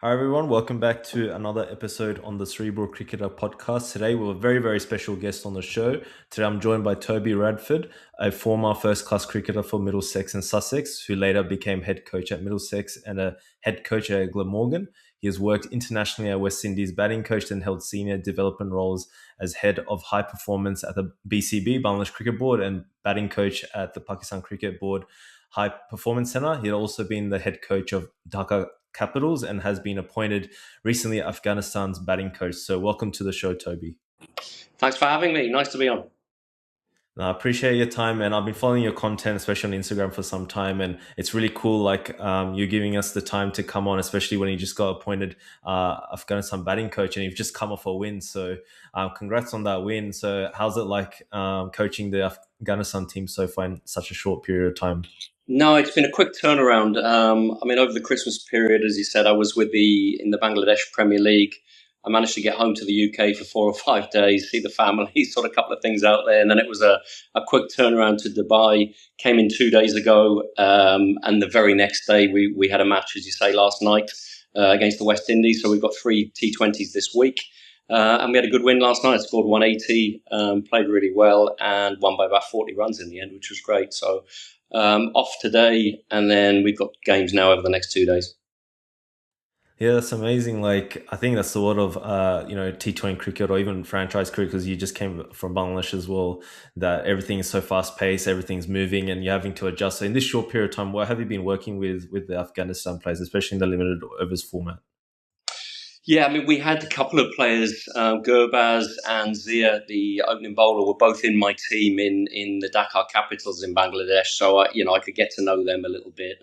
Hi, everyone. Welcome back to another episode on the Cerebral Cricketer podcast. Today, we have a very, very special guest on the show. Today, I'm joined by Toby Radford, a former first class cricketer for Middlesex and Sussex, who later became head coach at Middlesex and a head coach at Glamorgan. He has worked internationally at West Indies batting coach and held senior development roles as head of high performance at the BCB, Bangladesh Cricket Board, and batting coach at the Pakistan Cricket Board High Performance Center. He had also been the head coach of Dhaka Capitals and has been appointed recently Afghanistan's batting coach. So welcome to the show, Toby. Thanks for having me. Nice to be on. I appreciate your time, and I've been following your content, especially on Instagram, for some time, and it's really cool. You're giving us the time to come on, especially when you just got appointed Afghanistan batting coach, and you've just come off a win. So, congrats on that win. So, how's it like coaching the Afghanistan team so far in such a short period of time? No, it's been a quick turnaround. Over the Christmas period, as you said, I was in the Bangladesh Premier League. I managed to get home to the UK for 4 or 5 days, see the family, sort a couple of things out there, and then it was a quick turnaround to Dubai. Came in 2 days ago, and the very next day we had a match, as you say, last night against the West Indies. So we've got 3 T20s this week. And we had a good win last night. Scored 180, played really well, and won by about 40 runs in the end, which was great. So off today, and then we've got games now over the next 2 days. Yeah, that's amazing. Like, I think that's a lot of, T20 cricket or even franchise cricket, because you just came from Bangladesh as well, that everything is so fast paced, everything's moving, and you're having to adjust. So in this short period of time, what have you been working with the Afghanistan players, especially in the limited overs format? Yeah, we had a couple of players, Gurbaz and Zia, the opening bowler, were both in my team in the Dhaka Capitals in Bangladesh. So, I could get to know them a little bit.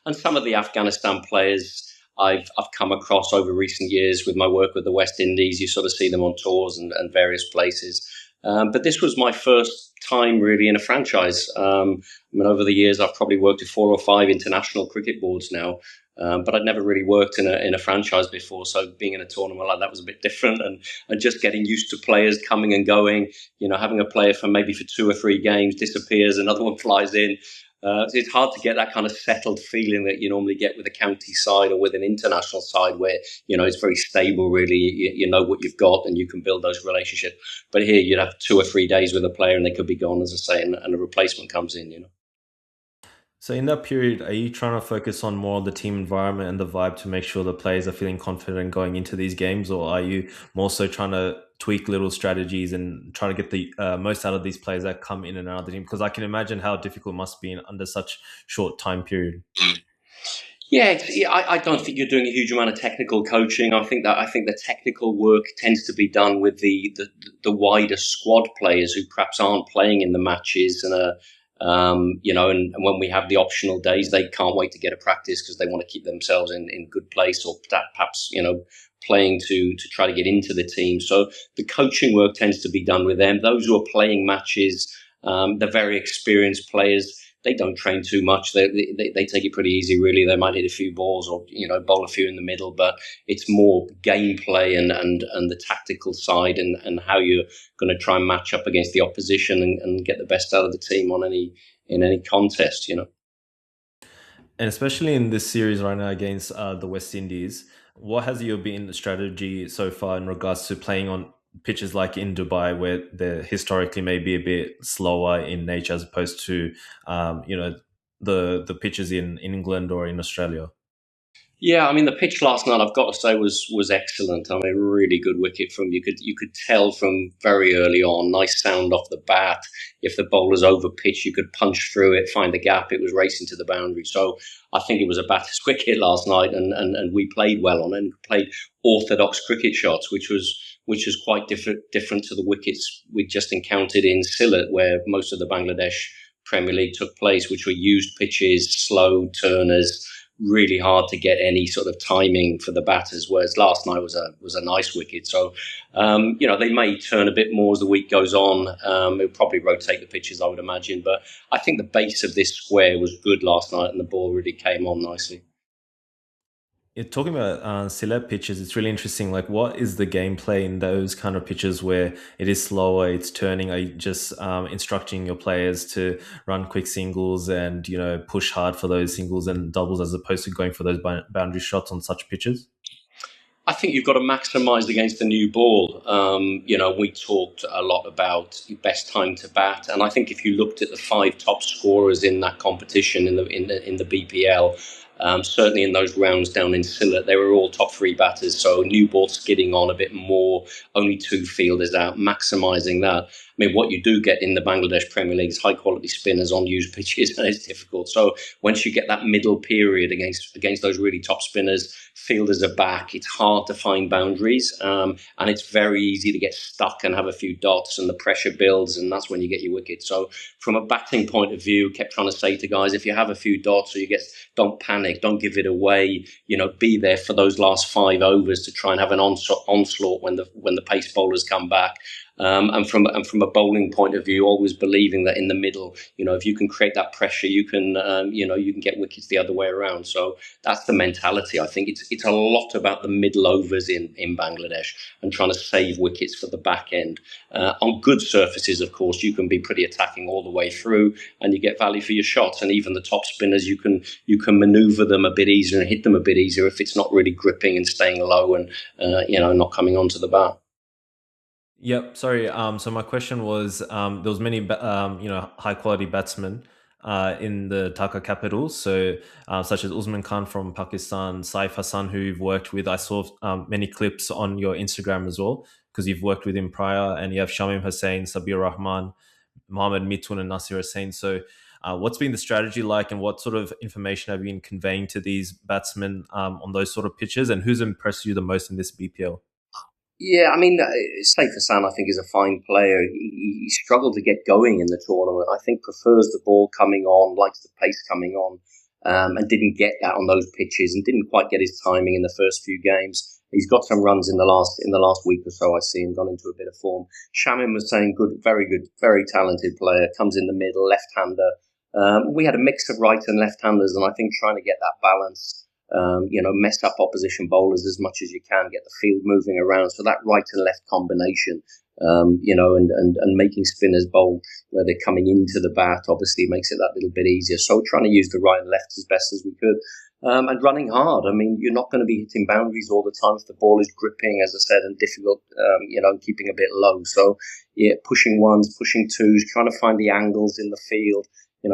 And some of the Afghanistan players I've come across over recent years with my work with the West Indies. You sort of see them on tours and various places. But this was my first time really in a franchise. Over the years, I've probably worked with 4 or 5 international cricket boards now. But I'd never really worked in a franchise before, so being in a tournament like that was a bit different, and just getting used to players coming and going. Having a player for 2 or 3 games disappears, another one flies in. It's hard to get that kind of settled feeling that you normally get with a county side or with an international side, where it's very stable. Really, you know what you've got, and you can build those relationships. But here, you'd have 2 or 3 days with a player, and they could be gone, as I say, and a replacement comes in. So in that period, are you trying to focus on more of the team environment and the vibe to make sure the players are feeling confident going into these games, or are you more so trying to tweak little strategies and try to get the most out of these players that come in and out of the team? Because I can imagine how difficult it must be under such short time period. I don't think you're doing a huge amount of technical coaching. I think the technical work tends to be done with the wider squad players who perhaps aren't playing in the matches, and when we have the optional days, they can't wait to get a practice because they want to keep themselves in good place, or perhaps playing to try to get into the team. So the coaching work tends to be done with them. Those who are playing matches, the very experienced players, they don't train too much. They take it pretty easy, really. They might hit a few balls or bowl a few in the middle, but it's more gameplay and the tactical side, and how you're going to try and match up against the opposition and get the best out of the team in any contest. And especially in this series right now against the West Indies, what has your been strategy so far in regards to playing on pitches like in Dubai, where they're historically maybe a bit slower in nature as opposed to, the pitches in England or in Australia? Yeah, the pitch last night, I've got to say, was excellent. Really good wicket from you could tell from very early on. Nice sound off the bat. If the bowler's over pitch, you could punch through it, find the gap. It was racing to the boundary. So I think it was a batter's wicket last night, and we played well on it and played orthodox cricket shots, which was quite different to the wickets we just encountered in Sylhet, where most of the Bangladesh Premier League took place, which were used pitches, slow turners, really hard to get any sort of timing for the batters. Whereas last night was a nice wicket. So, they may turn a bit more as the week goes on. It'll probably rotate the pitches, I would imagine. But I think the base of this square was good last night, and the ball really came on nicely. Yeah, talking about Sylhet pitches, it's really interesting. Like, what is the gameplay in those kind of pitches where it is slower, it's turning? Are you just instructing your players to run quick singles and push hard for those singles and doubles, as opposed to going for those boundary shots on such pitches? think you've got to maximise against the new ball. We talked a lot about best time to bat, and I think if you looked at the 5 top scorers in that competition in the BPL, certainly in those rounds down in Sylhet, they were all top 3 batters. So new ball skidding on a bit more, only 2 fielders out, maximising that. I mean, what you do get in the Bangladesh Premier League is high quality spinners on used pitches, and it's difficult. So once you get that middle period against those really top spinners, fielders are back. It's hard to find boundaries, and it's very easy to get stuck and have a few dots, and the pressure builds, and that's when you get your wicket. So from a batting point of view, kept trying to say to guys, if you have a few dots or don't panic, don't give it away. Be there for those last 5 overs to try and have an onslaught when the pace bowlers come back. And from a bowling point of view, always believing that in the middle, if you can create that pressure, you can get wickets the other way around. So that's the mentality. I think it's a lot about the middle overs in Bangladesh and trying to save wickets for the back end. On good surfaces, of course, you can be pretty attacking all the way through, and you get value for your shots. And even the top spinners, you can manoeuvre them a bit easier and hit them a bit easier if it's not really gripping and staying low and not coming onto the bat. Yep. Sorry. So my question was, there was many, high quality batsmen in the Dhaka capital. So such as Usman Khan from Pakistan, Saif Hassan, who you've worked with. I saw many clips on your Instagram as well, because you've worked with him prior. And you have Shamim Hussain, Sabir Rahman, Mohammed Mitun, and Nasir Hussain. So what's been the strategy like, and what sort of information have you been conveying to these batsmen on those sort of pitches, and who's impressed you the most in this BPL? Yeah, I mean, Saif Hassan, I think, is a fine player. He struggled to get going in the tournament. I think prefers the ball coming on, likes the pace coming on, and didn't get that on those pitches, and didn't quite get his timing in the first few games. He's got some runs in the last week or so. I see him gone into a bit of form. Shamim was saying good, very talented player. Comes in the middle, left-hander. We had a mix of right and left-handers, and I think trying to get that balance. Mess up opposition bowlers as much as you can, get the field moving around. So that right and left combination, and making spinners bowl where they're coming into the bat obviously makes it that little bit easier. So trying to use the right and left as best as we could. And running hard. I mean, you're not going to be hitting boundaries all the time if the ball is gripping, as I said, and difficult, keeping a bit low. So, yeah, pushing ones, pushing twos, trying to find the angles in the field,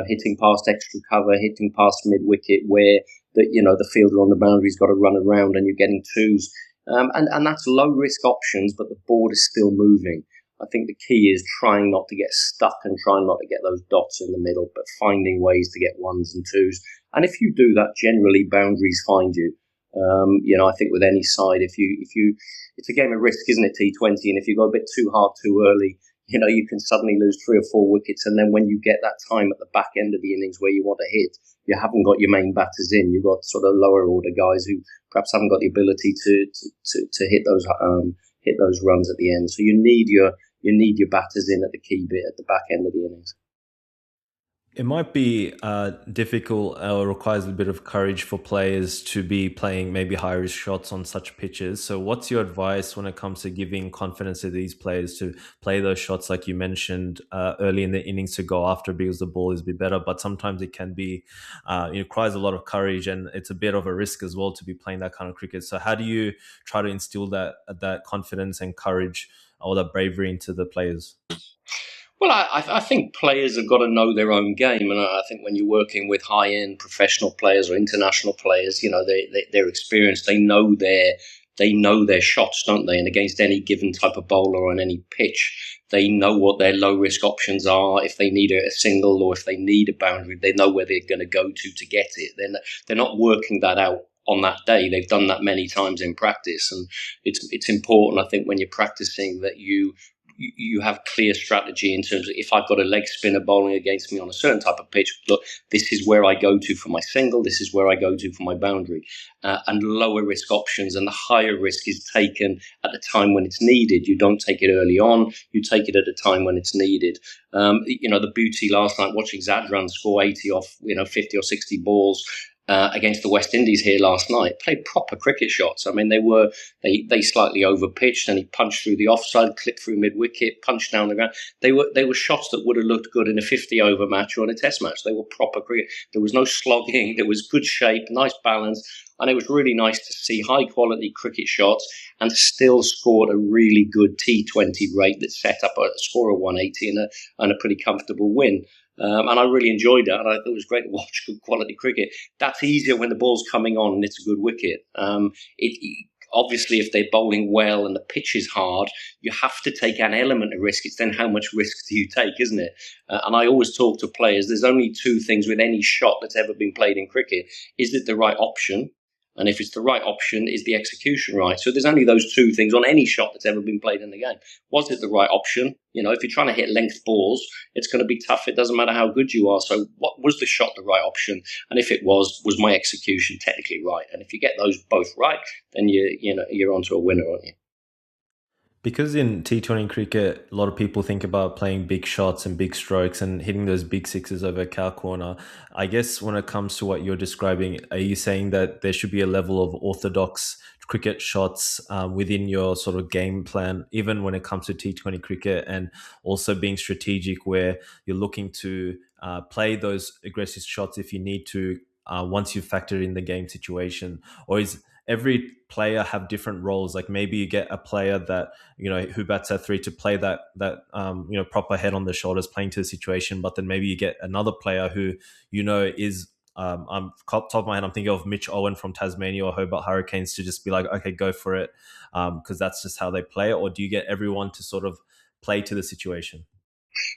hitting past extra cover, hitting past mid-wicket where the fielder on the boundary's got to run around and you're getting twos. And that's low-risk options, but the board is still moving. I think the key is trying not to get stuck and trying not to get those dots in the middle, but finding ways to get ones and twos. And if you do that, generally boundaries find you. I think with any side, if you, it's a game of risk, isn't it? T20, and if you go a bit too hard too early, you can suddenly lose 3 or 4 wickets, and then when you get that time at the back end of the innings where you want to hit, you haven't got your main batters in. You've got sort of lower order guys who perhaps haven't got the ability to hit those runs at the end. So you need your batters in at the key bit at the back end of the innings. It might be difficult or requires a bit of courage for players to be playing maybe high-risk shots on such pitches. So what's your advice when it comes to giving confidence to these players to play those shots like you mentioned early in the innings to go after because the ball is a bit better, but sometimes it can be, it requires a lot of courage and it's a bit of a risk as well to be playing that kind of cricket. So how do you try to instill that confidence and courage or that bravery into the players? Well, I think players have got to know their own game, and I think when you're working with high-end professional players or international players, they're experienced. They know their shots, don't they? And against any given type of bowler on any pitch, they know what their low-risk options are. If they need a single or if they need a boundary, they know where they're going to go to get it. They're not working that out on that day. They've done that many times in practice, and it's important, I think, when you're practicing that you have clear strategy in terms of if I've got a leg spinner bowling against me on a certain type of pitch, look, this is where I go to for my single, this is where I go to for my boundary. And lower risk options, and the higher risk is taken at the time when it's needed. You don't take it early on, you take it at a time when it's needed. The beauty last night, watching Zadran score 80 off 50 or 60 balls, against the West Indies here last night, played proper cricket shots. I mean, they slightly over pitched, and he punched through the offside, clipped through mid wicket, punched down the ground. They were shots that would have looked good in a 50-over match or in a Test match. They were proper cricket. There was no slogging. There was good shape, nice balance, and it was really nice to see high quality cricket shots and still scored a really good T20 rate that set up a score of 180 and a pretty comfortable win. And I really enjoyed that. And I thought it was great to watch good quality cricket. That's easier when the ball's coming on and it's a good wicket. Obviously, if they're bowling well and the pitch is hard, you have to take an element of risk. It's then how much risk do you take, isn't it? And I always talk to players, there's only two things with any shot that's ever been played in cricket. Is it the right option? And if it's the right option, is the execution right? So there's only those two things on any shot that's ever been played in the game. Was it the right option? You know, if you're trying to hit length balls, it's going to be tough. It doesn't matter how good you are. So what was the shot the right option? And if it was my execution technically right? And if you get those both right, then you're onto a winner, aren't you? Because in T20 cricket, a lot of people think about playing big shots and big strokes and hitting those big sixes over a cow corner. I guess when it comes to what you're describing, are you saying that there should be a level of orthodox cricket shots within your sort of game plan, even when it comes to T20 cricket, and also being strategic where you're looking to play those aggressive shots if you need to once you've factored in the game situation? Or is every player have different roles? Like maybe you get a player that who bats at three to play that proper head on the shoulders, playing to the situation, but then maybe you get another player who is I'm top of my head, I'm thinking of Mitch Owen from Tasmania or Hobart Hurricanes, to just be like, okay, go for it, because that's just how they play? Or do you get everyone to sort of play to the situation?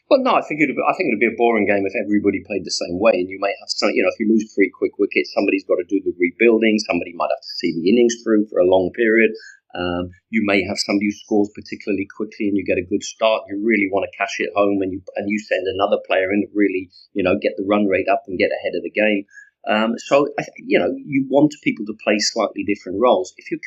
Well, no, I think it'd be a boring game if everybody played the same way. And you may have some, if you lose three quick wickets, somebody's got to do the rebuilding. Somebody might have to see the innings through for a long period. You may have somebody who scores particularly quickly and you get a good start. You really want to cash it home, and you send another player in to really, get the run rate up and get ahead of the game. You want people to play slightly different roles. If you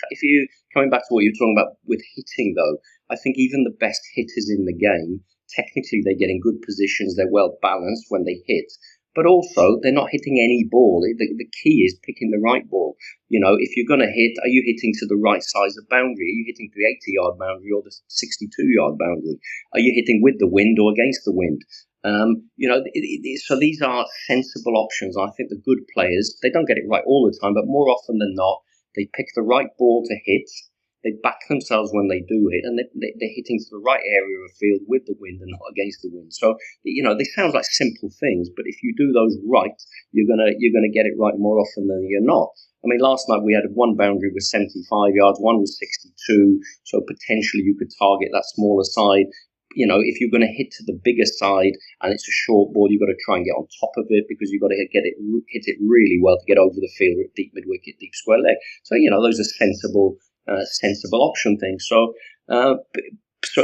coming back to what you're talking about with hitting, though, I think even the best hitters in the game, technically they get in good positions, they're well balanced when they hit, but also they're not hitting any ball. The key is picking the right ball. If you're going to hit, are you hitting to the right size of boundary? Are you hitting to the 80-yard boundary or the 62-yard boundary? Are you hitting with the wind or against the wind? So these are sensible options. I think the good players, they don't get it right all the time, but more often than not, they pick the right ball to hit. They back themselves when they do hit, and they're hitting to the right area of the field with the wind and not against the wind. So, they sound like simple things, but if you do those right, you're gonna get it right more often than you're not. I mean, last night we had one boundary was 75 yards, one was 62, so potentially you could target that smaller side. If you're going to hit to the bigger side and it's a short ball, you've got to try and get on top of it, because you've got to hit it really well to get over the field at deep mid wicket, deep square leg. So those are sensible option things. So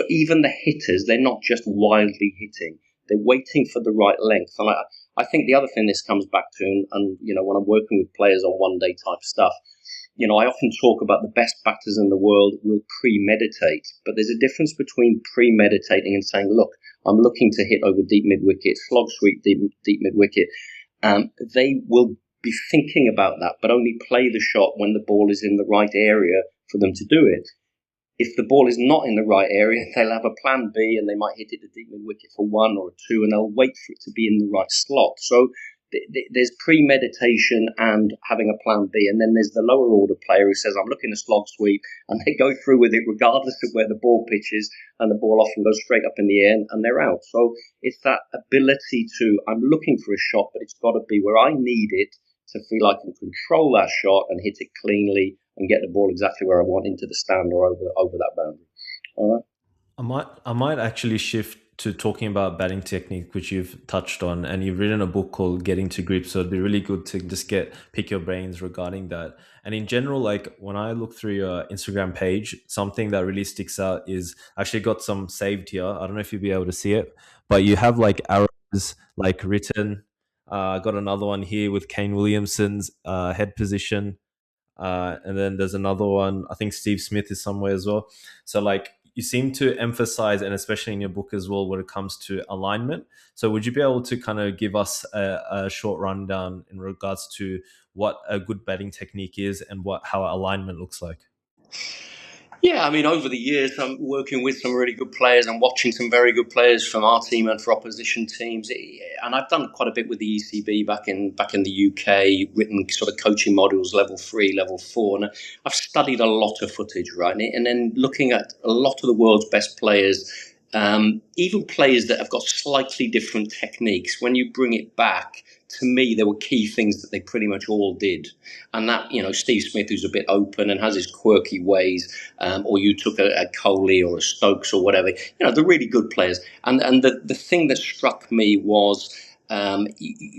even the hitters, they're not just wildly hitting; they're waiting for the right length. And I think the other thing this comes back to, and when I'm working with players on one day type stuff, I often talk about the best batters in the world will premeditate, but there's a difference between premeditating and saying, look, I'm looking to hit over deep mid wicket, slog sweep deep mid wicket. They will be thinking about that, but only play the shot when the ball is in the right area for them to do it. If the ball is not in the right area, they'll have a plan B, and they might hit it to deep mid wicket for one or two, and they'll wait for it to be in the right slot. So there's premeditation and having a plan B, and then there's the lower order player who says, I'm looking to slog sweep, and they go through with it regardless of where the ball pitches, and the ball often goes straight up in the air and they're out. So it's that ability to, I'm looking for a shot, but it's got to be where I need it to feel I can control that shot and hit it cleanly and get the ball exactly where I want, into the stand or over that boundary. All right. I might actually shift to talking about batting technique, which you've touched on, and you've written a book called Getting to Grip. So it'd be really good to just pick your brains regarding that. And in general, like when I look through your Instagram page, something that really sticks out is, I actually got some saved here. I don't know if you'll be able to see it, but you have like arrows like written. Got another one here with Kane Williamson's head position. And then there's another one, I think Steve Smith is somewhere as well. So like you seem to emphasize, and especially in your book as well, when it comes to alignment. So would you be able to kind of give us a short rundown in regards to what a good batting technique is and how alignment looks like? Yeah, I mean, over the years, I'm working with some really good players and watching some very good players from our team and for opposition teams. And I've done quite a bit with the ECB back in the UK, written sort of coaching modules, level 3, level 4, and I've studied a lot of footage, right? And then looking at a lot of the world's best players. Even players that have got slightly different techniques, when you bring it back, to me, there were key things that they pretty much all did. And that, Steve Smith, who's a bit open and has his quirky ways, or you took a Coley or a Stokes or whatever, the really good players. And the thing that struck me was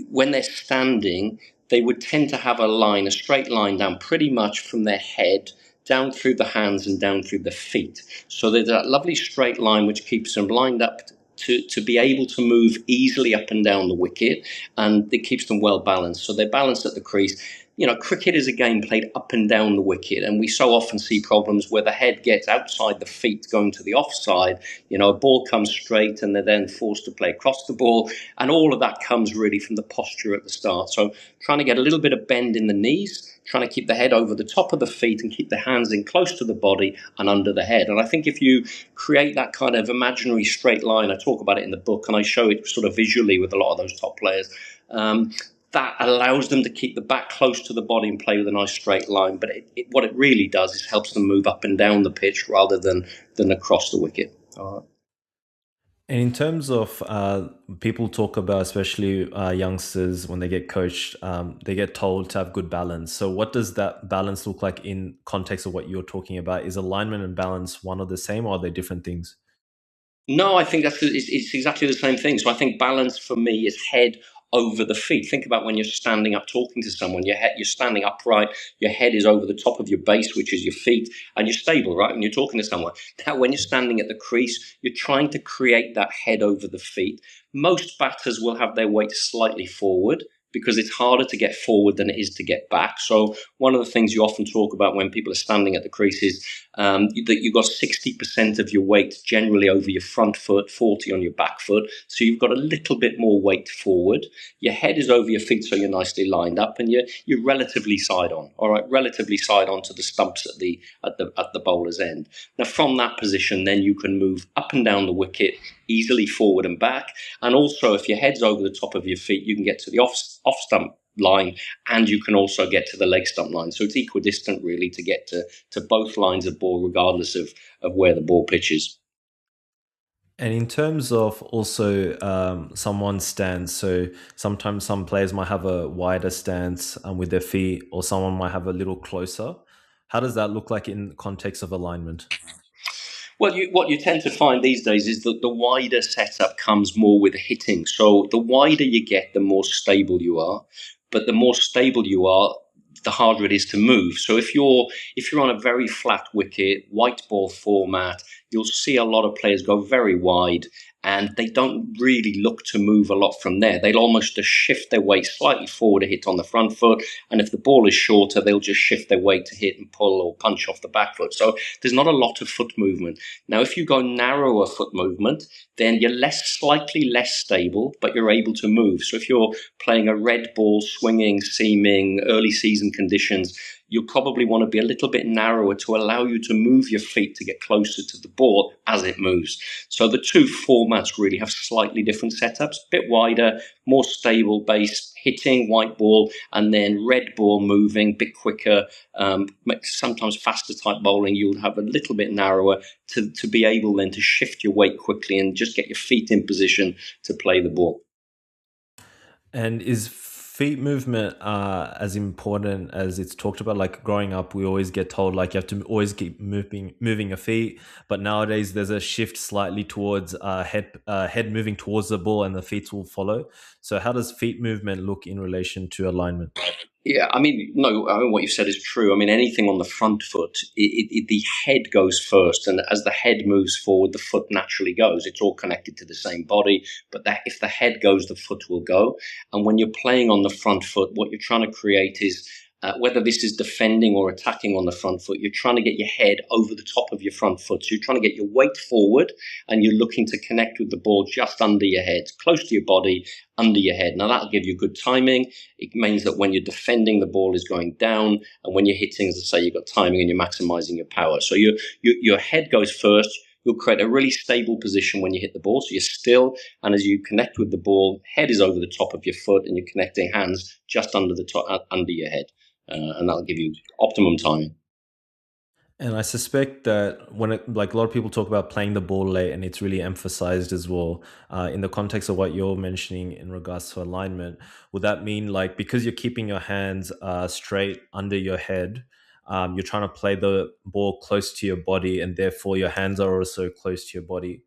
when they're standing, they would tend to have a straight line down pretty much from their head down through the hands and down through the feet. So there's that lovely straight line which keeps them lined up to be able to move easily up and down the wicket, and it keeps them well balanced. So they're balanced at the crease. Cricket is a game played up and down the wicket, and we so often see problems where the head gets outside the feet going to the offside. A ball comes straight and they're then forced to play across the ball, and all of that comes really from the posture at the start. So trying to get a little bit of bend in the knees, trying to keep the head over the top of the feet and keep the hands in close to the body and under the head. And I think if you create that kind of imaginary straight line, I talk about it in the book and I show it sort of visually with a lot of those top players, that allows them to keep the back close to the body and play with a nice straight line. But what it really does is helps them move up and down the pitch rather than across the wicket. And in terms of people talk about, especially youngsters, when they get coached, they get told to have good balance. So what does that balance look like in context of what you're talking about? Is alignment and balance one or the same, or are they different things? No, I think it's exactly the same thing. So I think balance for me is head over the feet. Think about when you're standing up talking to someone, you're standing upright, your head is over the top of your base, which is your feet, and you're stable, right? When you're talking to someone. Now, when you're standing at the crease, you're trying to create that head over the feet. Most batters will have their weight slightly forward, because it's harder to get forward than it is to get back. So one of the things you often talk about when people are standing at the crease is that you've got 60% of your weight generally over your front foot, 40 on your back foot. So you've got a little bit more weight forward. Your head is over your feet, so you're nicely lined up, and you're relatively side on. All right, relatively side on to the stumps at the bowler's end. Now from that position, then you can move up and down the wicket easily forward and back. And also, if your head's over the top of your feet, you can get to the off stump line, and you can also get to the leg stump line. So it's equidistant really to get to both lines of ball, regardless of where the ball pitches. And in terms of also someone's stance, so sometimes some players might have a wider stance with their feet, or someone might have a little closer. How does that look like in context of alignment? Well, what you tend to find these days is that the wider setup comes more with hitting. So the wider you get, the more stable you are. But the more stable you are, the harder it is to move. So if you're on a very flat wicket, white ball format, you'll see a lot of players go very wide, and they don't really look to move a lot from there. They'll almost just shift their weight slightly forward to hit on the front foot, and if the ball is shorter, they'll just shift their weight to hit and pull or punch off the back foot. So there's not a lot of foot movement. Now, if you go narrower foot movement, then you're slightly less stable, but you're able to move. So if you're playing a red ball, swinging, seaming, early season conditions, you'll probably want to be a little bit narrower to allow you to move your feet to get closer to the ball as it moves. So the two formats really have slightly different setups, a bit wider, more stable base, hitting, white ball, and then red ball moving, a bit quicker, sometimes faster type bowling. You'll have a little bit narrower to be able then to shift your weight quickly and just get your feet in position to play the ball. And is feet movement as important as it's talked about? Like growing up, we always get told like you have to always keep moving your feet, but nowadays there's a shift slightly towards head moving towards the ball and the feet will follow. So how does feet movement look in relation to alignment? Yeah, I mean, no, I mean, what you said is true. I mean, anything on the front foot, the head goes first, and as the head moves forward, the foot naturally goes. It's all connected to the same body, but if the head goes, the foot will go. And when you're playing on the front foot, what you're trying to create is whether this is defending or attacking on the front foot, you're trying to get your head over the top of your front foot. So you're trying to get your weight forward and you're looking to connect with the ball just under your head, close to your body, under your head. Now that'll give you good timing. It means that when you're defending, the ball is going down, and when you're hitting, as I say, you've got timing and you're maximizing your power. So your head goes first. You'll create a really stable position when you hit the ball. So you're still, and as you connect with the ball, head is over the top of your foot, and you're connecting hands just under the top, under your head, and that'll give you optimum timing. And I suspect that when like a lot of people talk about playing the ball late, and it's really emphasized as well in the context of what you're mentioning in regards to alignment. Would that mean like because you're keeping your hands straight under your head, you're trying to play the ball close to your body, and therefore your hands are also close to your body?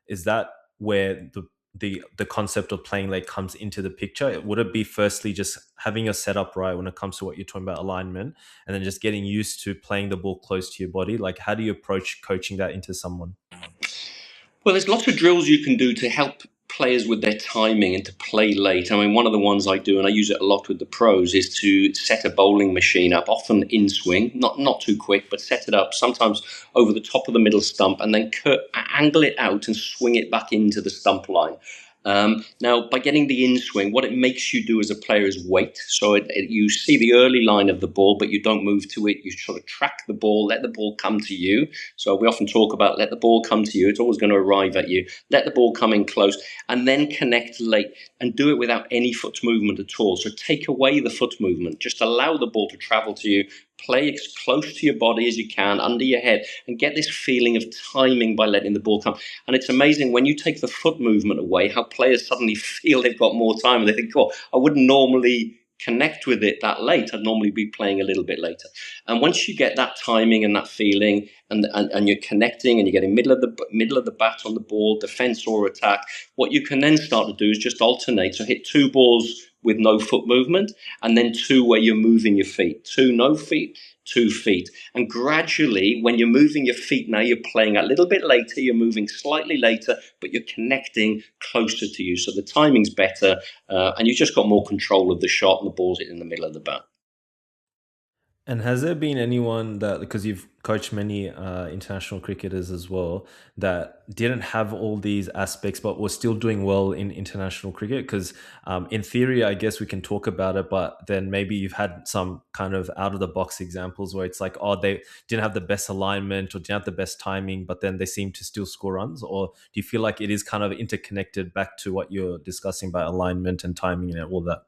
Is that where the concept of playing late comes into the picture? Would it be firstly just having your setup right when it comes to what you're talking about alignment, and then just getting used to playing the ball close to your body? Like, how do you approach coaching that into someone? Well, there's lots of drills you can do to help players with their timing and to play late. I mean, one of the ones I do, and I use it a lot with the pros, is to set a bowling machine up, often in swing, not too quick, but set it up sometimes over the top of the middle stump, and then angle it out and swing it back into the stump line. Now, by getting the in swing, what it makes you do as a player is wait. So you see the early line of the ball, but you don't move to it. You sort of track the ball, let the ball come to you. So we often talk about let the ball come to you. It's always going to arrive at you. Let the ball come in close, and then connect late, and do it without any foot movement at all. So take away the foot movement. Just allow the ball to travel to you. Play as close to your body as you can, under your head, and get this feeling of timing by letting the ball come. And it's amazing when you take the foot movement away, how players suddenly feel they've got more time. They think, oh, I wouldn't normally connect with it that late. I'd normally be playing a little bit later. And once you get that timing and that feeling, and you're connecting, and you're getting middle of the bat on the ball, defense or attack, what you can then start to do is just alternate. So hit two balls with no foot movement, and then two where you're moving your feet. Two no feet, 2 feet. And gradually, when you're moving your feet now, you're playing a little bit later, you're moving slightly later, but you're connecting closer to you. So the timing's better, and you've just got more control of the shot, and the ball's in the middle of the bat. And has there been anyone that, because you've coached many international cricketers as well, that didn't have all these aspects but was still doing well in international cricket? Because in theory, I guess we can talk about it, but then maybe you've had some kind of out of the box examples where it's like, oh, they didn't have the best alignment or didn't have the best timing, but then they seem to still score runs. Or do you feel like it is kind of interconnected back to what you're discussing about alignment and timing and all that?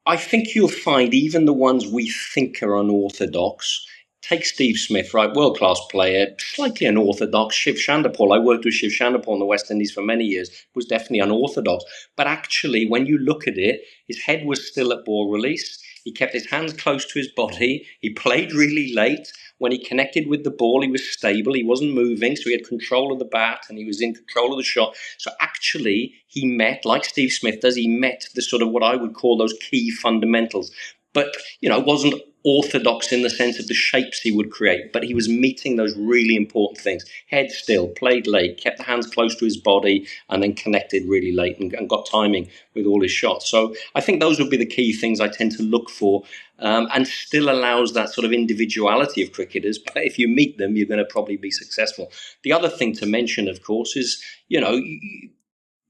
I think you'll find even the ones we think are unorthodox. Take Steve Smith, right? World class player, slightly unorthodox. Shiv Chanderpaul, I worked with Shiv Chanderpaul in the West Indies for many years, was definitely unorthodox. But actually, when you look at it, his head was still at ball release. He kept his hands close to his body. He played really late. When he connected with the ball, he was stable. He wasn't moving, so he had control of the bat and he was in control of the shot. So actually, he met, like Steve Smith does, he met the sort of what I would call those key fundamentals. But, wasn't orthodox in the sense of the shapes he would create, but he was meeting those really important things. Head still, played late, kept the hands close to his body, and then connected really late and got timing with all his shots. So I think those would be the key things I tend to look for, and still allows that sort of individuality of cricketers. But if you meet them, you're going to probably be successful. The other thing to mention, of course, is,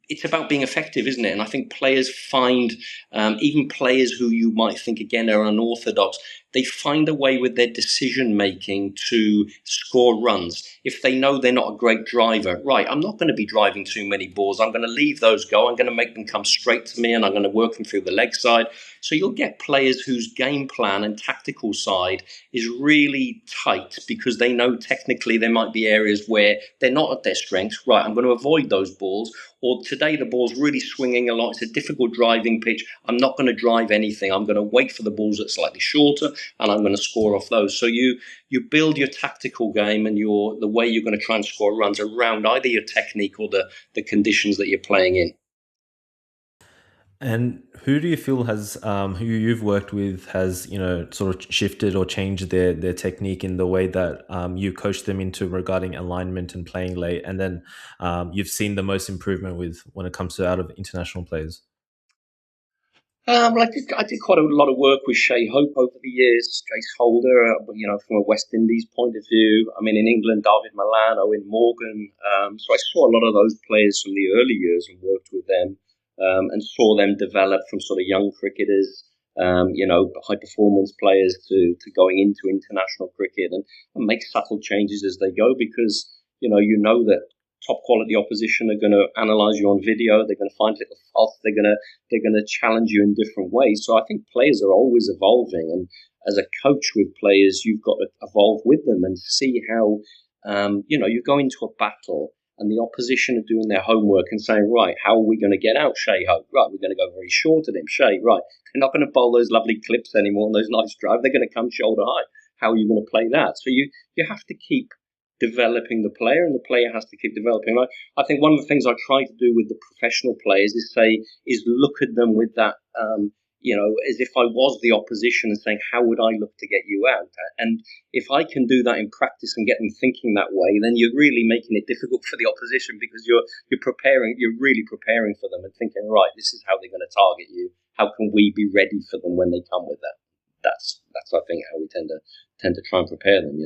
it's about being effective, isn't it? And I think players find, even players who you might think again are unorthodox, they find a way with their decision making to score runs. If they know they're not a great driver, right, I'm not going to be driving too many balls. I'm going to leave those go. I'm going to make them come straight to me, and I'm going to work them through the leg side. So you'll get players whose game plan and tactical side is really tight because they know technically there might be areas where they're not at their strengths. Right, I'm going to avoid those balls. Or today the ball's really swinging a lot. It's a difficult driving pitch. I'm not going to drive anything. I'm going to wait for the balls that are slightly shorter, and I'm going to score off those. So you build your tactical game and the way you're going to try and score runs around either your technique or the conditions that you're playing in. And who do you feel has, who you've worked with, has sort of shifted or changed their technique in the way that you coach them into regarding alignment and playing late, and then you've seen the most improvement with when it comes to out of international players? I did quite a lot of work with Shea Hope over the years, Trace Holder, from a West Indies point of view. I mean, in England, David Milan, Owen Morgan. So I saw a lot of those players from the early years and worked with them, and saw them develop from sort of young cricketers, high performance players to going into international cricket, and make subtle changes as they go, because, you know that top quality opposition are going to analyze you on video. They're going to find little faults. They're going to challenge you in different ways. So I think players are always evolving, and as a coach with players, you've got to evolve with them and see how, you go into a battle and the opposition are doing their homework and saying, right, how are we going to get out Shea Hope? Right, we're going to go very short at him. Shea, right, they're not going to bowl those lovely clips anymore and those nice drives. They're going to come shoulder high. How are you going to play that? So you have to keep developing the player, and the player has to keep developing. I think one of the things I try to do with the professional players is look at them with that, as if I was the opposition, and saying, how would I look to get you out? And if I can do that in practice and get them thinking that way, then you're really making it difficult for the opposition, because you're really preparing for them and thinking, right, this is how they're going to target you. How can we be ready for them when they come with that? That's I think how we tend to try and prepare them.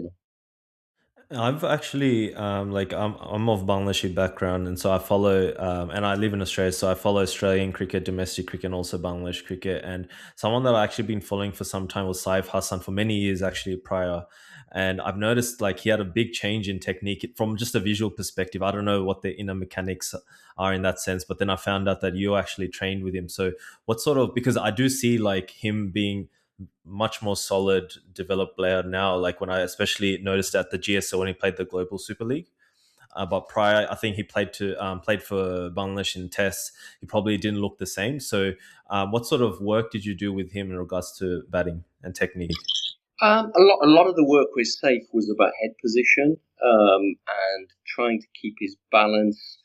I've actually I'm of Bangladeshi background, and so I follow and I live in Australia, so I follow Australian cricket, domestic cricket, and also Bangladesh cricket. And someone that I actually been following for some time was Saif Hassan for many years actually prior. And I've noticed like he had a big change in technique from just a visual perspective. I don't know what the inner mechanics are in that sense, but then I found out that you actually trained with him. So what sort of, because I do see like him being much more solid developed player now, like when I especially noticed at the GSL when he played the Global Super League. But prior, I think he played for Bangladesh in tests. He probably didn't look the same. So what sort of work did you do with him in regards to batting and technique? A lot of the work with Safe was about head position, and trying to keep his balance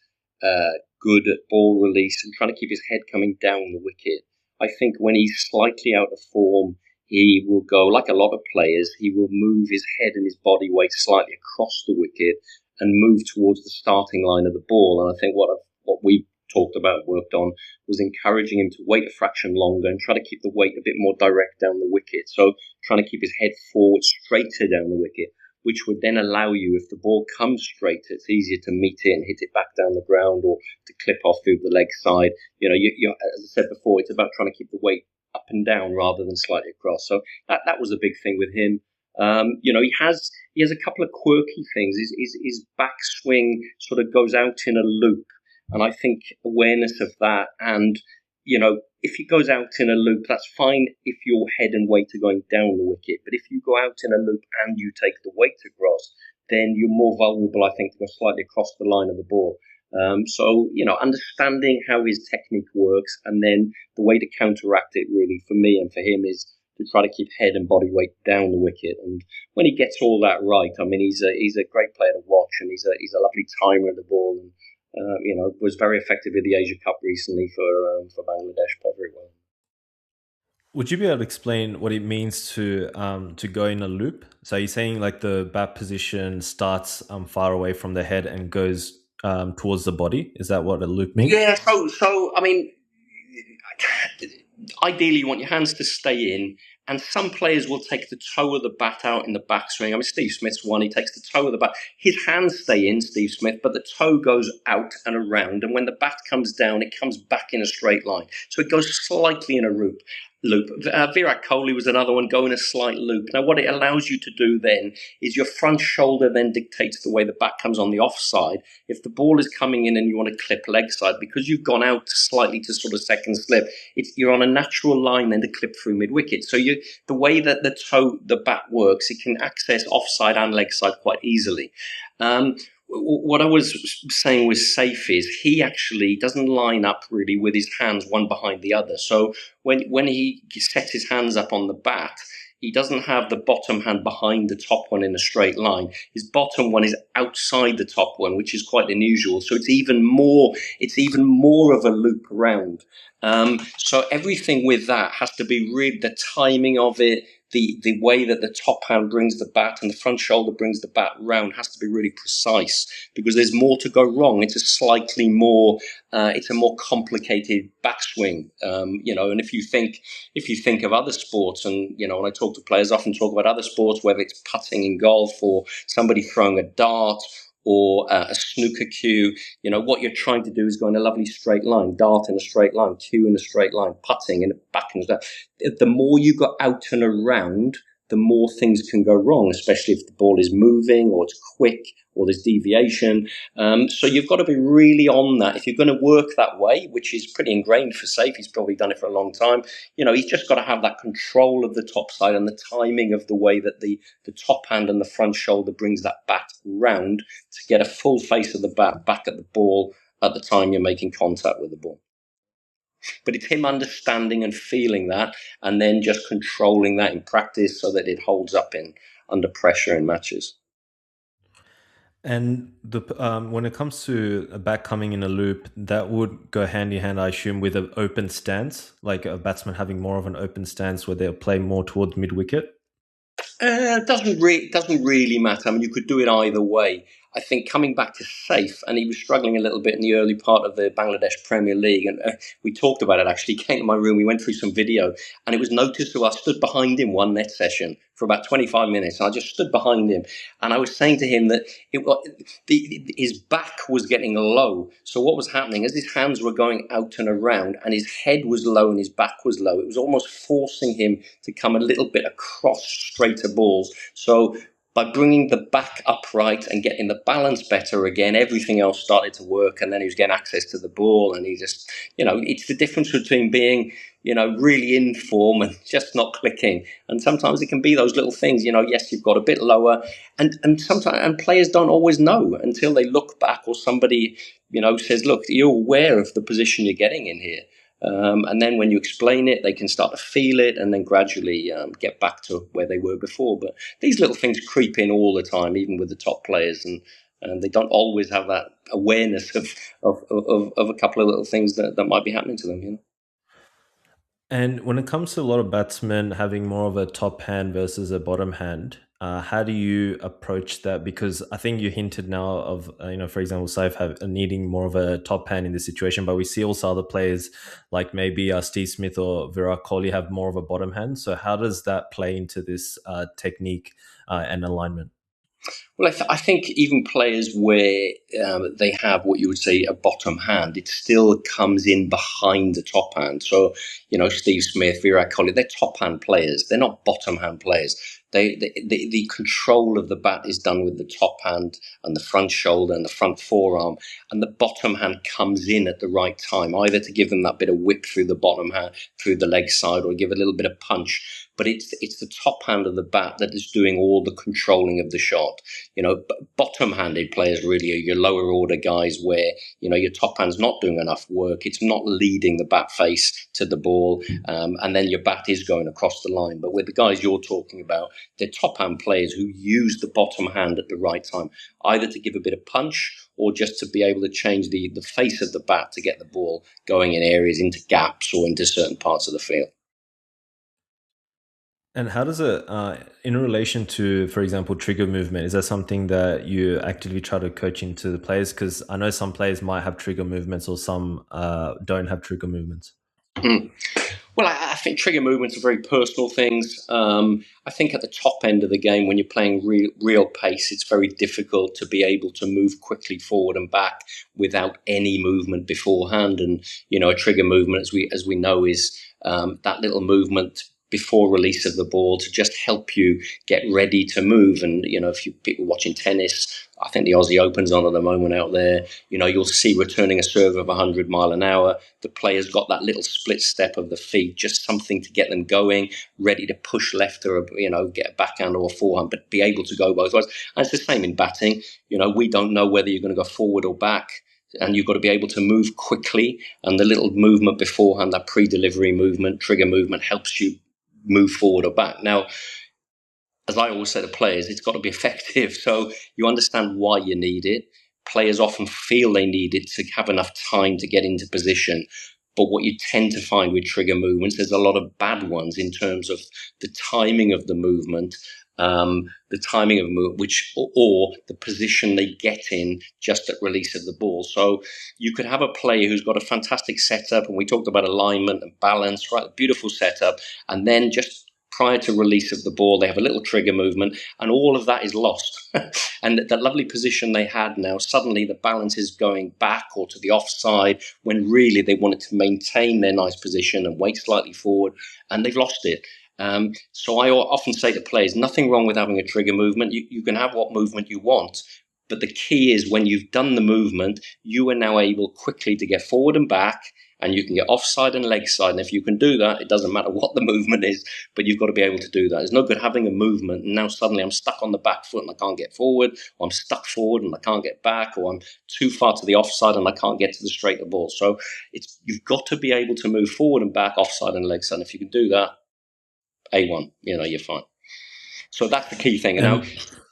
good at ball release, and trying to keep his head coming down the wicket. I think when he's slightly out of form, he will go, like a lot of players, he will move his head and his body weight slightly across the wicket and move towards the starting line of the ball. And I think what we talked about, worked on, was encouraging him to wait a fraction longer and try to keep the weight a bit more direct down the wicket. So trying to keep his head forward, straighter down the wicket, which would then allow you, if the ball comes straight, it's easier to meet it and hit it back down the ground, or to clip off through the leg side. As I said before, it's about trying to keep the weight up and down rather than slightly across. So that was a big thing with him. He has a couple of quirky things. His backswing sort of goes out in a loop, and I think awareness of that, and if he goes out in a loop, that's fine if your head and weight are going down the wicket. But if you go out in a loop and you take the weight across, then you're more vulnerable, I think, to go slightly across the line of the ball. Understanding how his technique works, and then the way to counteract it, really, for me and for him, is to try to keep head and body weight down the wicket. And when he gets all that right, I mean, he's a great player to watch, and he's a lovely timer of the ball, and was very effective in the Asia Cup recently for Bangladesh. Played very well. Would you be able to explain what it means to go in a loop? So you're saying like the bat position starts far away from the head and goes towards the body. Is that what a loop means? Yeah. So I mean, ideally, you want your hands to stay in, and some players will take the toe of the bat out in the backswing. I mean, Steve Smith's one, he takes the toe of the bat. His hands stay in, Steve Smith, but the toe goes out and around, and when the bat comes down, it comes back in a straight line. So it goes slightly in a loop. Virat Kohli was another one, going a slight loop. Now, what it allows you to do then is your front shoulder then dictates the way the bat comes on the offside. If the ball is coming in and you want to clip leg side, because you've gone out slightly to sort of second slip, you're on a natural line then to clip through mid-wicket. So the way that the bat works, it can access offside and leg side quite easily. What I was saying with Saif is he actually doesn't line up really with his hands one behind the other. So when he sets his hands up on the bat, he doesn't have the bottom hand behind the top one in a straight line. His bottom one is outside the top one, which is quite unusual. So it's even more of a loop around. So everything with that has to be the timing of it, the way that the top hand brings the bat and the front shoulder brings the bat round has to be really precise, because there's more to go wrong. It's a slightly more, it's a more complicated backswing, and if you think of other sports, and, when I talk to players, I often talk about other sports, whether it's putting in golf or somebody throwing a dart or a snooker cue, what you're trying to do is go in a lovely straight line, dart in a straight line, cue in a straight line, putting in a back and stuff. The more you go out and around, the more things can go wrong, especially if the ball is moving or it's quick or there's deviation. So you've got to be really on that. If you're going to work that way, which is pretty ingrained for Saif, he's probably done it for a long time, he's just got to have that control of the top side and the timing of the way that the top hand and the front shoulder brings that bat round to get a full face of the bat back at the ball at the time you're making contact with the ball. But it's him understanding and feeling that, and then just controlling that in practice so that it holds up under pressure in matches. And when it comes to a bat coming in a loop, that would go hand in hand, I assume, with an open stance, like a batsman having more of an open stance where they'll play more towards mid-wicket? Doesn't really matter. I mean, you could do it either way. I think coming back to Saif, and he was struggling a little bit in the early part of the Bangladesh Premier League, and we talked about it actually. He came to my room, we went through some video, and it was noticeable. I stood behind him one net session for about 25 minutes, and I just stood behind him, and I was saying to him that his back was getting low. So what was happening as his hands were going out and around, and his head was low and his back was low, it was almost forcing him to come a little bit across straighter balls. So by bringing the back upright and getting the balance better again, everything else started to work, and then he was getting access to the ball, and he just, it's the difference between being, really in form and just not clicking. And sometimes it can be those little things, yes, you've got a bit lower, and sometimes players don't always know until they look back, or somebody, says, look, you're aware of the position you're getting in here. And then when you explain it, they can start to feel it and then gradually get back to where they were before. But these little things creep in all the time, even with the top players, and they don't always have that awareness of a couple of little things that might be happening to them. And when it comes to a lot of batsmen having more of a top hand versus a bottom hand, how do you approach that? Because I think you hinted now of, for example, Saif needing more of a top hand in this situation, but we see also other players like maybe Steve Smith or Virat Kohli have more of a bottom hand. So how does that play into this technique and alignment? Well, I think even players where they have what you would say a bottom hand, it still comes in behind the top hand. So, Steve Smith, Virat Kohli, they're top hand players. They're not bottom hand players. The control of the bat is done with the top hand and the front shoulder and the front forearm, and the bottom hand comes in at the right time, either to give them that bit of whip through the bottom hand, through the leg side, or give a little bit of punch. But it's the top hand of the bat that is doing all the controlling of the shot. Bottom-handed players really are your lower order guys where, your top hand's not doing enough work. It's not leading the bat face to the ball, and then your bat is going across the line. But with the guys you're talking about, they're top hand players who use the bottom hand at the right time, either to give a bit of punch or just to be able to change the face of the bat to get the ball going in areas, into gaps or into certain parts of the field. And how does it, in relation to, for example, trigger movement, is that something that you actively try to coach into the players? Because I know some players might have trigger movements or some don't have trigger movements. Well, I think trigger movements are very personal things. I think at the top end of the game, when you're playing real pace, it's very difficult to be able to move quickly forward and back without any movement beforehand. And, a trigger movement, as we know, is that little movement before release of the ball to just help you get ready to move. And, if you people watching tennis, I think the Aussie Open's on at the moment out there, you'll see returning a serve of 100 mile an hour. The player's got that little split step of the feet, just something to get them going, ready to push left or, get a backhand or a forehand, but be able to go both ways. And it's the same in batting. We don't know whether you're going to go forward or back, and you've got to be able to move quickly. And the little movement beforehand, that pre-delivery movement, trigger movement, helps you move forward or back. Now, as I always say to players, it's got to be effective. So you understand why you need it. Players often feel they need it to have enough time to get into position. But what you tend to find with trigger movements, there's a lot of bad ones in terms of the timing of the movement, or the position they get in just at release of the ball. So you could have a player who's got a fantastic setup, and we talked about alignment and balance, right? Beautiful setup, and then just prior to release of the ball, they have a little trigger movement, and all of that is lost. And that lovely position they had now, suddenly the balance is going back or to the offside, when really they wanted to maintain their nice position and wait slightly forward, and they've lost it. So I often say to players, nothing wrong with having a trigger movement. You can have what movement you want. But the key is when you've done the movement, you are now able quickly to get forward and back, and you can get offside and leg side. And if you can do that, it doesn't matter what the movement is, but you've got to be able to do that. It's no good having a movement and now suddenly I'm stuck on the back foot and I can't get forward, or I'm stuck forward and I can't get back, or I'm too far to the offside and I can't get to the straight of ball. So you've got to be able to move forward and back, offside and leg side. And if you can do that, A1, you're fine. So that's the key thing. And now,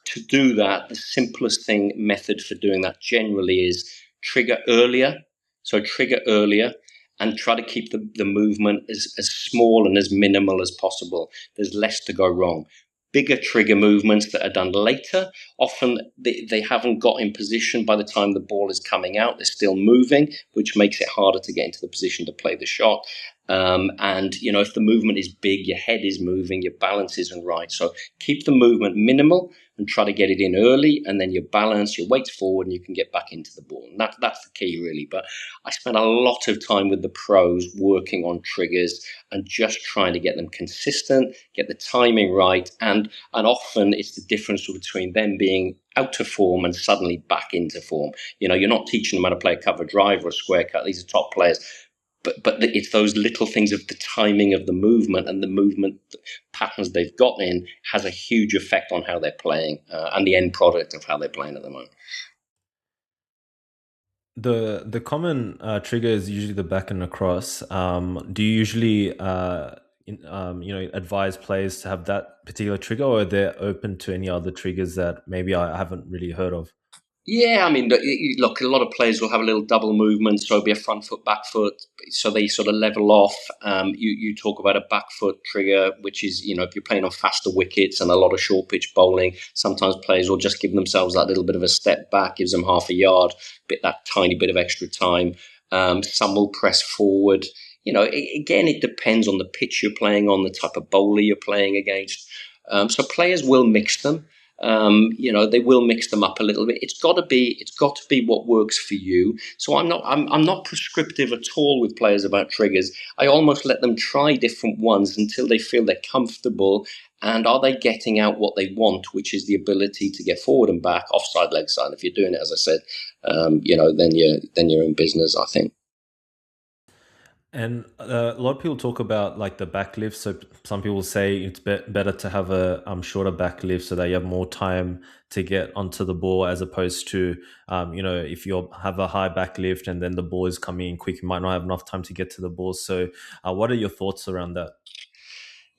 to do that, the simplest method for doing that generally is trigger earlier. So trigger earlier and try to keep the movement as small and as minimal as possible. There's less to go wrong. Bigger trigger movements that are done later, often they haven't got in position by the time the ball is coming out. They're still moving, which makes it harder to get into the position to play the shot. And if the movement is big, your head is moving, your balance isn't right. So keep the movement minimal and try to get it in early, and then your balance, your weight's forward, and you can get back into the ball. And that's the key, really. But I spent a lot of time with the pros working on triggers and just trying to get them consistent, get the timing right, and often it's the difference between them being out of form and suddenly back into form. You're not teaching them how to play a cover drive or a square cut. These are top players. But it's those little things of the timing of the movement and the movement patterns they've got in has a huge effect on how they're playing and the end product of how they're playing at the moment. The common trigger is usually the back and across. Do you usually advise players to have that particular trigger, or are they open to any other triggers that maybe I haven't really heard of? Yeah, I mean, look, a lot of players will have a little double movement, so it'll be a front foot, back foot, so they sort of level off. You talk about a back foot trigger, which is, if you're playing on faster wickets and a lot of short pitch bowling, sometimes players will just give themselves that little bit of a step back, gives them half a yard, that tiny bit of extra time. Some will press forward. Again, it depends on the pitch you're playing on, the type of bowler you're playing against. So players will mix them. They will mix them up a little bit. It's got to be what works for you. So I'm not prescriptive at all with players about triggers. I almost let them try different ones until they feel they're comfortable. And are they getting out what they want, which is the ability to get forward and back, offside, leg side. If you're doing it, as I said, then you're in business, I think. And a lot of people talk about like the backlift. So some people say it's better to have a shorter backlift so that you have more time to get onto the ball, as opposed to, if you have a high backlift and then the ball is coming in quick, you might not have enough time to get to the ball. So what are your thoughts around that?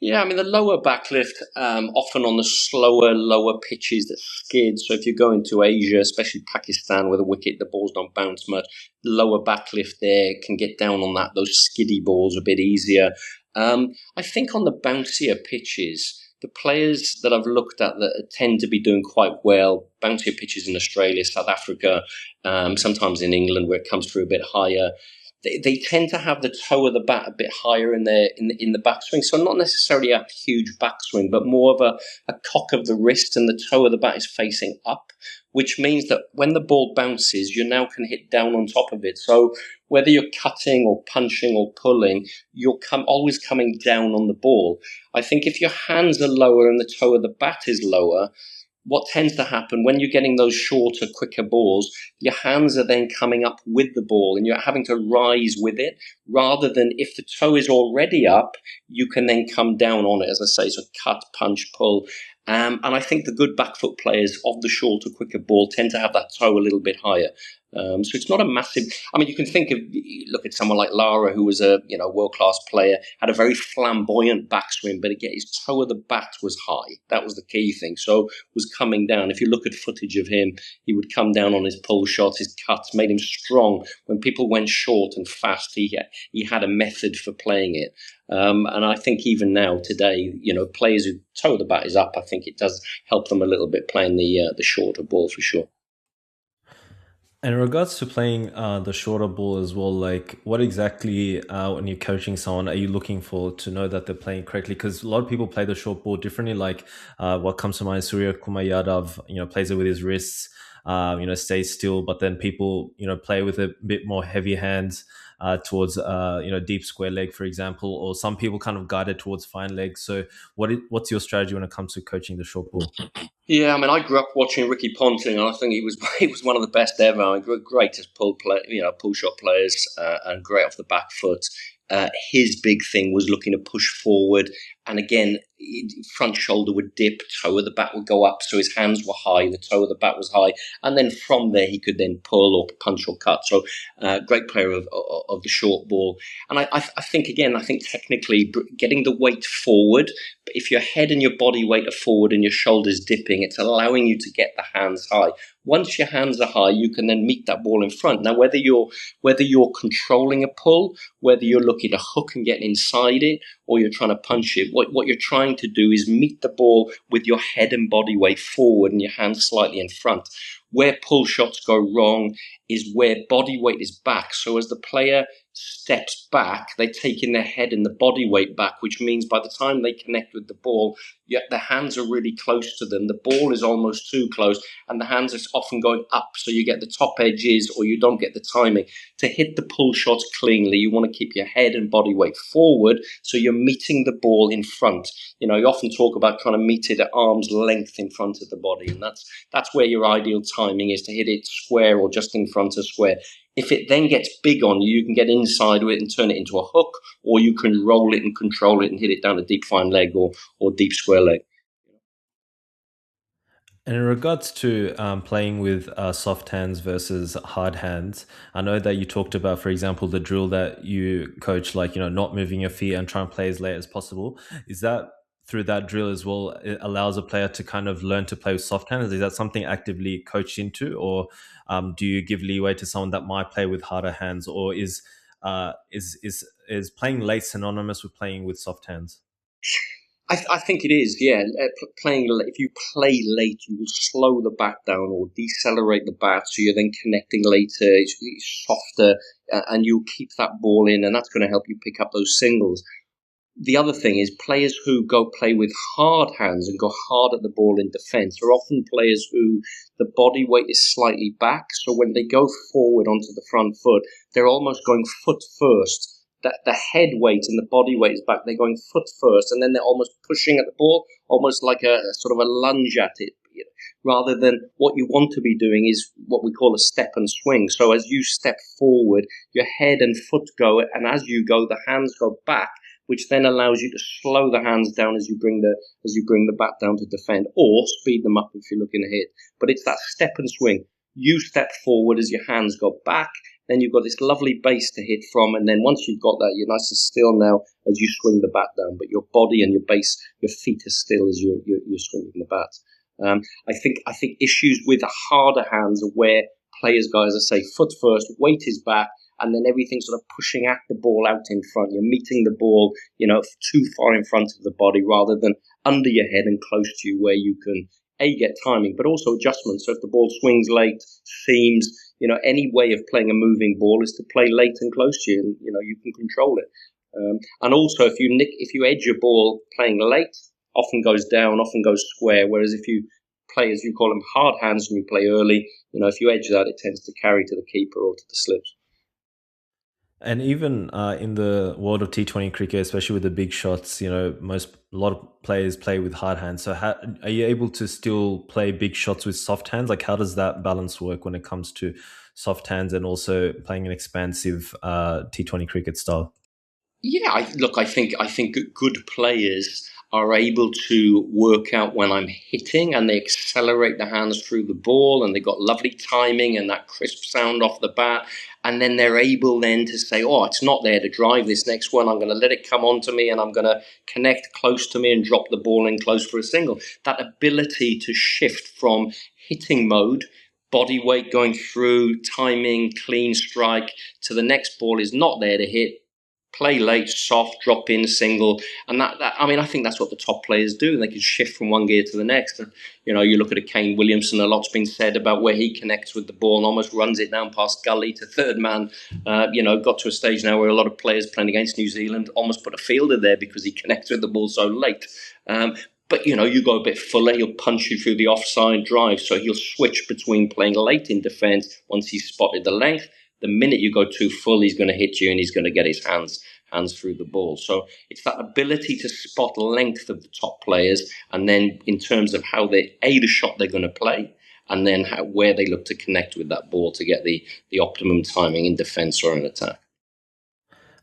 Yeah, I mean, the lower backlift, often on the slower, lower pitches that skid. So if you go into Asia, especially Pakistan, where the balls don't bounce much, lower backlift there can get down on those skiddy balls a bit easier. I think on the bouncier pitches, the players that I've looked at that tend to be doing quite well, bouncier pitches in Australia, South Africa, sometimes in England where it comes through a bit higher, they tend to have the toe of the bat a bit higher in the backswing. So not necessarily a huge backswing, but more of a cock of the wrist, and the toe of the bat is facing up, which means that when the ball bounces, you now can hit down on top of it. So whether you're cutting or punching or pulling, you're always coming down on the ball. I think if your hands are lower and the toe of the bat is lower, what tends to happen when you're getting those shorter, quicker balls, your hands are then coming up with the ball and you're having to rise with it, rather than if the toe is already up, you can then come down on it, as I say, so cut, punch, pull. And I think the good back foot players of the shorter, quicker ball tend to have that toe a little bit higher. So it's not a massive. I mean, you can look at someone like Lara, who was a world class player, had a very flamboyant backswing, but again, his toe of the bat was high. That was the key thing. So was coming down. If you look at footage of him, he would come down on his pull shots. His cuts made him strong. When people went short and fast, he had a method for playing it. And I think even now today, players who toe of the bat is up, I think it does help them a little bit playing the shorter ball for sure. And in regards to playing the shorter ball as well, like what exactly when you're coaching someone are you looking for to know that they're playing correctly? Because a lot of people play the short ball differently. Like what comes to mind, Surya Kumar Yadav, plays it with his wrists, stays still, but then people, play with a bit more heavy hands towards, deep square leg, for example, or some people kind of guide it towards fine leg. So what's your strategy when it comes to coaching the short ball? Yeah, I mean, I grew up watching Ricky Ponting, and I think he was one of the best ever. I mean, great as pull shot players, and great off the back foot. His big thing was looking to push forward, and again, front shoulder would dip, toe of the bat would go up, so his hands were high, the toe of the bat was high, and then from there he could then pull or punch or cut. So, great player of the short ball, and I think technically getting the weight forward. If your head and your body weight are forward and your shoulders dipping, it's allowing you to get the hands high. Once your hands are high, you can then meet that ball in front. Now, whether you're controlling a pull, whether you're looking to hook and get inside it, or you're trying to punch it, what you're trying to do is meet the ball with your head and body weight forward and your hands slightly in front. Where pull shots go wrong is where body weight is back. So as the player steps back, they take in their head and the body weight back, which means by the time they connect with the ball, their hands are really close to them. The ball is almost too close, and the hands are often going up, so you get the top edges or you don't get the timing. To hit the pull shots cleanly, you want to keep your head and body weight forward, so you're meeting the ball in front. You often talk about trying to meet it at arm's length in front of the body, and that's where your ideal timing is, to hit it square or just in front of square. If it then gets big on you, you can get inside with it and turn it into a hook, or you can roll it and control it and hit it down a deep fine leg or deep square leg. And in regards to playing with soft hands versus hard hands, I know that you talked about, for example, the drill that you coach, like, not moving your feet and trying to play as late as possible. Is that through that drill as well, it allows a player to kind of learn to play with soft hands? Is that something actively coached into, or do you give leeway to someone that might play with harder hands, or is playing late synonymous with playing with soft hands? I think it is, yeah. If you play late, you will slow the bat down or decelerate the bat, so you're then connecting later. It's softer, and you'll keep that ball in, and that's going to help you pick up those singles. The other thing is players who go play with hard hands and go hard at the ball in defence are often players who the body weight is slightly back. So when they go forward onto the front foot, they're almost going foot first. The head weight and the body weight is back. They're going foot first, and then they're almost pushing at the ball, almost like a sort of a lunge at it. Rather than what you want to be doing is what we call a step and swing. So as you step forward, your head and foot go, and as you go, the hands go back, which then allows you to slow the hands down as you bring the bat down to defend, or speed them up if you're looking to hit. But it's that step and swing. You step forward as your hands go back, then you've got this lovely base to hit from, and then once you've got that, you're nice and still now as you swing the bat down. But your body and your base, your feet are still as you're swinging the bat. I think issues with harder hands are where players, guys, I say foot first, weight is back, and then everything's sort of pushing at the ball out in front. You're meeting the ball, too far in front of the body rather than under your head and close to you, where you can get timing, but also adjustments. So if the ball swings late, seams, any way of playing a moving ball is to play late and close to you, and you can control it. And also, if you edge your ball playing late, often goes down, often goes square. Whereas if you play, as you call them, hard hands, and you play early, if you edge that, it tends to carry to the keeper or to the slips. And even in the world of T20 cricket, especially with the big shots, a lot of players play with hard hands. So are you able to still play big shots with soft hands? Like, how does that balance work when it comes to soft hands and also playing an expansive T20 cricket style? Yeah, I think good players are able to work out when I'm hitting, and they accelerate the hands through the ball, and they've got lovely timing and that crisp sound off the bat. And then they're able then to say, oh, it's not there to drive this next one. I'm going to let it come onto me, and I'm going to connect close to me and drop the ball in close for a single. That ability to shift from hitting mode, body weight going through, timing, clean strike, to the next ball is not there to hit, play late, soft, drop in, single. And that I mean, I think that's what the top players do. They can shift from one gear to the next. And, you know, you look at a Kane Williamson, a lot's been said about where he connects with the ball and almost runs it down past gully to third man. Got to a stage now where a lot of players playing against New Zealand almost put a fielder there because he connects with the ball so late. But, you go a bit fuller, he'll punch you through the offside drive. So he'll switch between playing late in defence once he's spotted the length. The minute you go too full, he's going to hit you and he's going to get his hands through the ball. So it's that ability to spot length of the top players, and then in terms of how the shot they're going to play, and then where they look to connect with that ball to get the optimum timing in defence or in attack.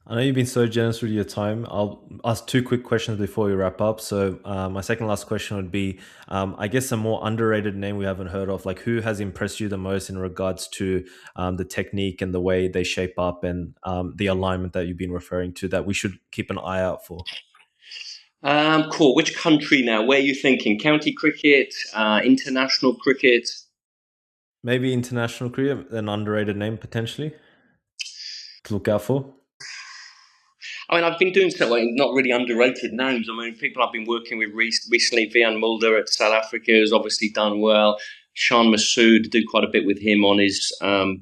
I know you've been so generous with your time. I'll ask two quick questions before we wrap up. So my second last question would be, I guess a more underrated name we haven't heard of, like who has impressed you the most in regards to the technique and the way they shape up and the alignment that you've been referring to that we should keep an eye out for? Cool. Which country now? Where are you thinking? County cricket, international cricket? Maybe international cricket, an underrated name potentially to look out for. I mean, I've been doing not really underrated names. I mean, people I've been working with recently, Vian Mulder at South Africa has obviously done well. Shan Masood, do quite a bit with him on his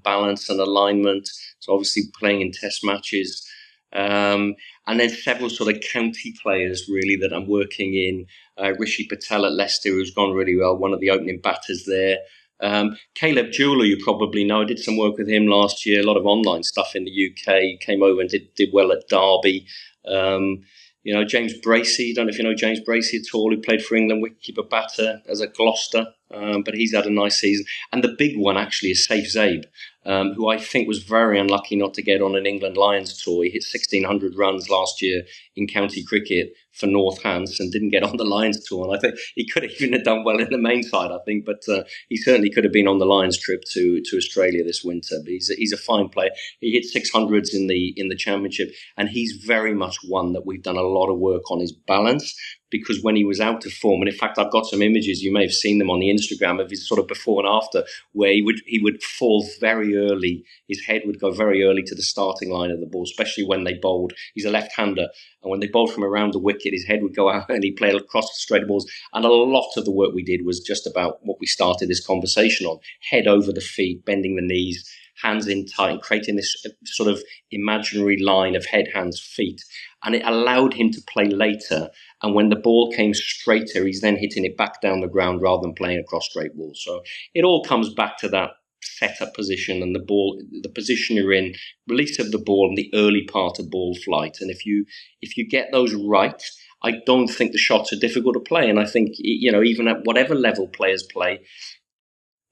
balance and alignment. So obviously playing in test matches. And then several sort of county players really that I'm working in. Rishi Patel at Leicester, who's gone really well, one of the opening batters there. Caleb Jeweler, you probably know. I did some work with him last year, a lot of online stuff in the UK. He came over and did well at Derby. James Bracey, don't know if you know James Bracey at all, who played for England, wicketkeeper batter as a Gloucester, but he's had a nice season. And the big one actually is Saif Zaib, who I think was very unlucky not to get on an England Lions tour. He hit 1,600 runs last year in county cricket for North Hants and didn't get on the Lions tour. And I think he could have even done well in the main side, I think, but he certainly could have been on the Lions trip to Australia this winter. But he's a fine player. He hit 600s in the championship, and he's very much one that we've done a lot of work on his balance. Because when he was out of form, and in fact, I've got some images, you may have seen them on the Instagram of his sort of before and after, where he would fall very early. His head would go very early to the starting line of the ball, especially when they bowled. He's a left-hander, and when they bowled from around the wicket, his head would go out and he'd play across the straight balls. And a lot of the work we did was just about what we started this conversation on: head over the feet, bending the knees, hands in tight, and creating this sort of imaginary line of head, hands, feet. And it allowed him to play later. And when the ball came straighter, he's then hitting it back down the ground rather than playing across straight balls. So it all comes back to that setup position and the position you're in, release of the ball, and the early part of ball flight. And if you get those right, I don't think the shots are difficult to play. And I think, even at whatever level players play,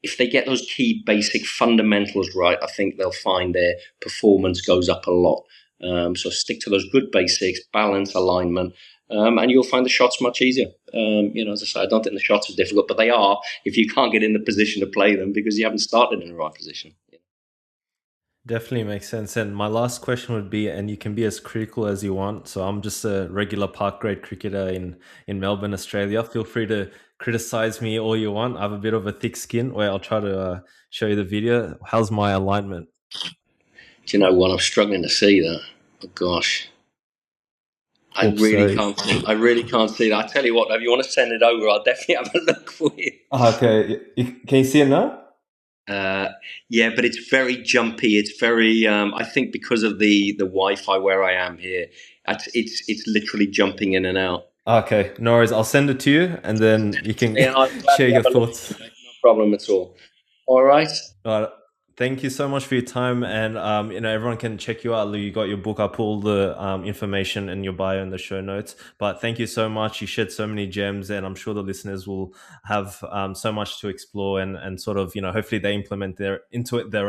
if they get those key basic fundamentals right, I think they'll find their performance goes up a lot. So stick to those good basics, balance, alignment, and you'll find the shots much easier. As I say, I don't think the shots are difficult, but they are if you can't get in the position to play them because you haven't started in the right position. Definitely makes sense. And my last question would be, and you can be as critical as you want. So I'm just a regular park grade cricketer in Melbourne, Australia. Feel free to criticize me all you want. I have a bit of a thick skin. Where I'll try to show you the video. How's my alignment? Do you know what? I'm struggling to see that. Oh gosh. I really can't see that. I tell you what, if you want to send it over, I'll definitely have a look for you. Okay. Can you see it now? Yeah, but it's very jumpy. It's very. I think because of the Wi-Fi where I am here, it's literally jumping in and out. Okay, no worries. I'll send it to you, and then you can share your thoughts. No problem at all. All right. All right. Thank you so much for your time, and everyone can check you out. You got your book. I'll put all the information in your bio in the show notes. But thank you so much. You shared so many gems, and I'm sure the listeners will have so much to explore and sort of hopefully they implement their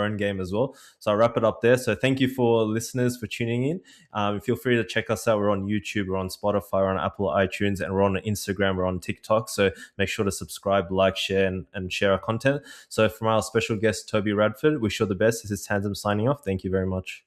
own game as well. So I'll wrap it up there. So thank you for listeners for tuning in. Feel free to check us out. We're on YouTube, we're on Spotify, we're on Apple iTunes, and we're on Instagram, we're on TikTok. So make sure to subscribe, like, share, and share our content. So from our special guest, Toby Radford, wish you all the best. This is Tanzim signing off. Thank you very much.